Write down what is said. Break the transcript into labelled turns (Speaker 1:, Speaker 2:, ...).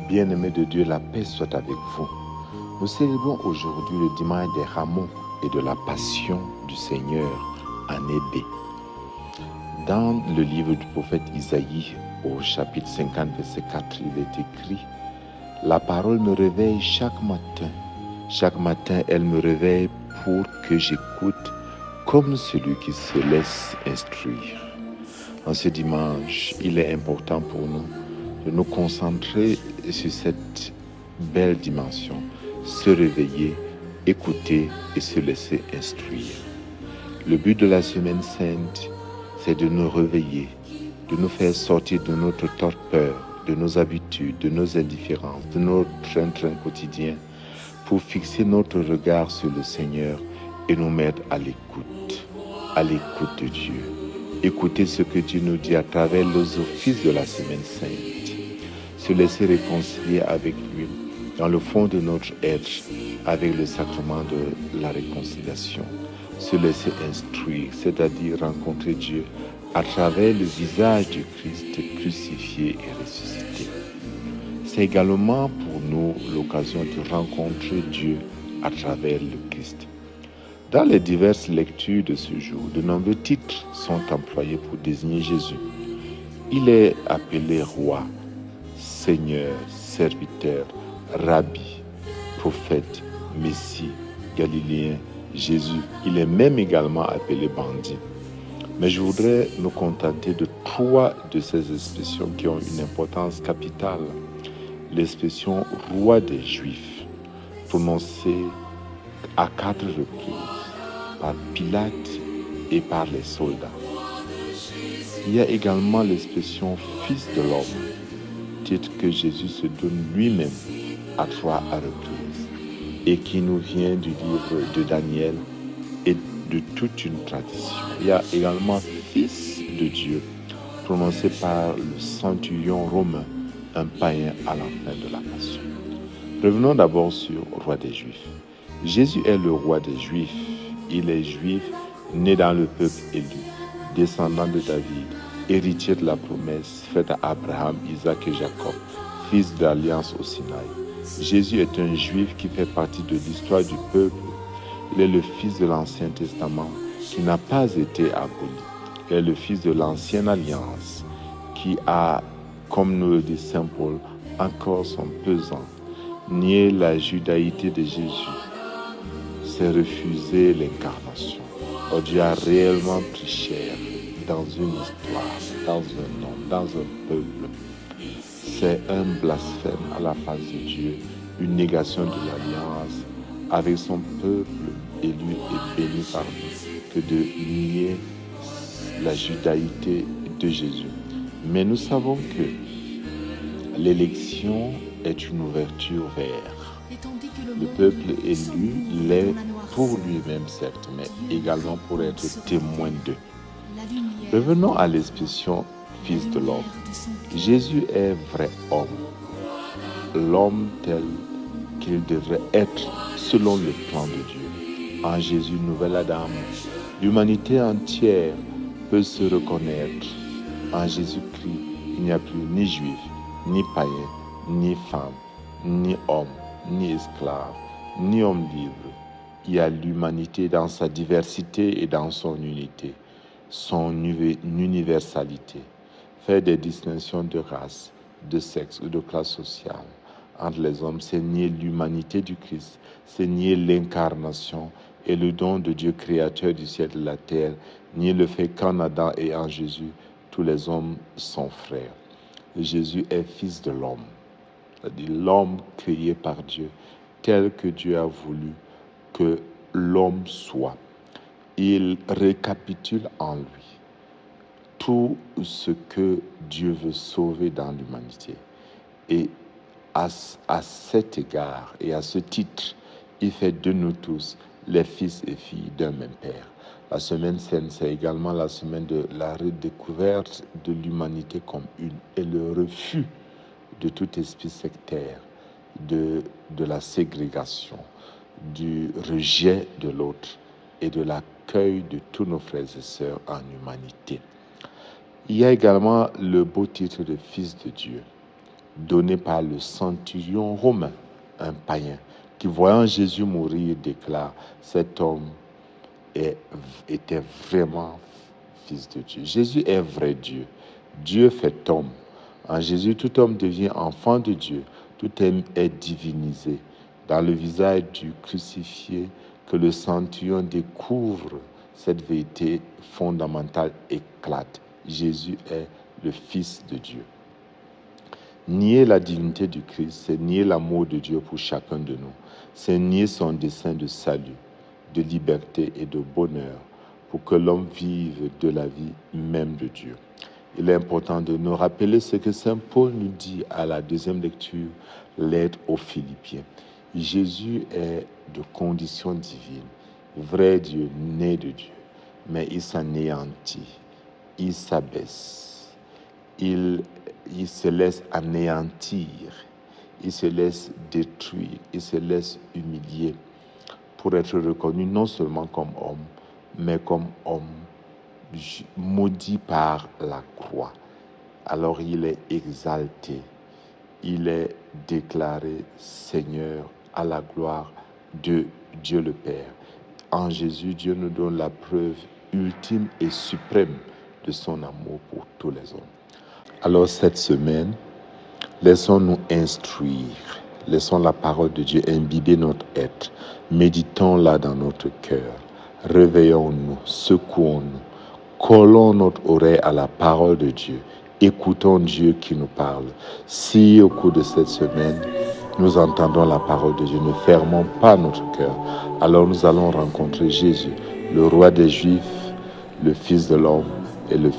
Speaker 1: Bien-aimés de Dieu, la paix soit avec vous. Nous célébrons aujourd'hui le dimanche des rameaux et de la passion du Seigneur année B. Dans le livre du prophète Isaïe, au chapitre 50, verset 4, il est écrit « La parole me réveille chaque matin. Chaque matin, elle me réveille pour que j'écoute comme celui qui se laisse instruire. » En ce dimanche, il est important pour nous de nous concentrer sur cette belle dimension, se réveiller, écouter et se laisser instruire. Le but de la semaine sainte, c'est de nous réveiller, de nous faire sortir de notre torpeur, de nos habitudes, de nos indifférences, de notre train-train quotidien, pour fixer notre regard sur le Seigneur et nous mettre à l'écoute de Dieu. Écouter ce que Dieu nous dit à travers les offices de la semaine sainte. Se laisser réconcilier avec lui dans le fond de notre être avec le sacrement de la réconciliation. Se laisser instruire, c'est-à-dire rencontrer Dieu à travers le visage du Christ crucifié et ressuscité. C'est également pour nous l'occasion de rencontrer Dieu à travers le Christ. Dans les diverses lectures de ce jour, de nombreux titres sont employés pour désigner Jésus. Il est appelé roi, Seigneur, serviteur, Rabbi, prophète, Messie, Galiléen, Jésus. Il est même également appelé bandit. Mais je voudrais me contenter de 3 de ces expressions qui ont une importance capitale. L'expression roi des Juifs, prononcée à 4 reprises par Pilate et par les soldats. Il y a également l'expression fils de l'homme, titre que Jésus se donne lui-même à 3 reprises et qui nous vient du livre de Daniel et de toute une tradition. Il y a également fils de Dieu, prononcé par le centurion romain, un païen à la fin de la Passion. Revenons d'abord sur roi des Juifs. Jésus est le roi des Juifs. Il est juif, né dans le peuple élu, descendant de David, héritier de la promesse faite à Abraham, Isaac et Jacob, fils d'alliance au Sinaï. Jésus est un juif qui fait partie de l'histoire du peuple. Il est le fils de l'Ancien Testament qui n'a pas été aboli. Il est le fils de l'Ancienne Alliance qui a, comme nous le dit Saint Paul, encore son pesant. Nier la judaïté de Jésus, c'est refuser l'incarnation. Oh, Dieu a réellement pris chair dans une histoire, dans un homme, dans un peuple. C'est un blasphème à la face de Dieu, une négation de l'alliance avec son peuple élu et béni par lui, que de nier la judaïté de Jésus. Mais nous savons que l'élection est une ouverture vers le peuple élu, l'est pour lui-même certes, mais également pour être témoin d'eux. Revenons à l'expression fils de l'homme. Jésus est vrai homme, l'homme tel qu'il devrait être selon le plan de Dieu. En Jésus, nouvel Adam, l'humanité entière peut se reconnaître. En Jésus-Christ, il n'y a plus ni juif, ni païen, ni femme, ni homme, ni esclave, ni homme libre. Il y a l'humanité dans sa diversité et dans son unité, son universalité. Faire des distinctions de race, de sexe ou de classe sociale entre les hommes, c'est nier l'humanité du Christ, c'est nier l'incarnation et le don de Dieu créateur du ciel et de la terre, nier le fait qu'en Adam et en Jésus, tous les hommes sont frères. Jésus est fils de l'homme, c'est-à-dire l'homme créé par Dieu, tel que Dieu a voulu que l'homme soit. Il récapitule en lui tout ce que Dieu veut sauver dans l'humanité. Et à cet égard et à ce titre, il fait de nous tous les fils et filles d'un même Père. La semaine sainte, c'est également la semaine de la redécouverte de l'humanité comme une et le refus de tout esprit sectaire, de la ségrégation, du rejet de l'autre et de l'accueil de tous nos frères et sœurs en humanité. Il y a également le beau titre de Fils de Dieu. donné par le centurion romain, un païen, qui voyant Jésus mourir déclare, cet homme était vraiment fils de Dieu. Jésus est vrai Dieu. Dieu fait homme. En Jésus, tout homme devient enfant de Dieu. Tout homme est divinisé. Dans le visage du crucifié, que le centurion découvre, cette vérité fondamentale éclate. Jésus est le Fils de Dieu. Nier la divinité du Christ, c'est nier l'amour de Dieu pour chacun de nous. C'est nier son dessein de salut, de liberté et de bonheur pour que l'homme vive de la vie même de Dieu. Il est important de nous rappeler ce que Saint Paul nous dit à la deuxième lecture, lettre aux Philippiens. Jésus est de condition divine, vrai Dieu, né de Dieu, mais il s'anéantit, il s'abaisse, il se laisse anéantir, il se laisse détruire, il se laisse humilier pour être reconnu non seulement comme homme, mais comme homme maudit par la croix. Alors il est exalté, il est déclaré Seigneur à la gloire de Dieu le Père. En Jésus, Dieu nous donne la preuve ultime et suprême de son amour pour tous les hommes. Alors cette semaine, laissons-nous instruire, laissons la parole de Dieu imbiber notre être, méditons-la dans notre cœur, réveillons-nous, secouons-nous, collons notre oreille à la parole de Dieu, écoutons Dieu qui nous parle. Si au cours de cette semaine, nous entendons la parole de Dieu, ne fermons pas notre cœur, alors nous allons rencontrer Jésus, le roi des Juifs, le Fils de l'homme et le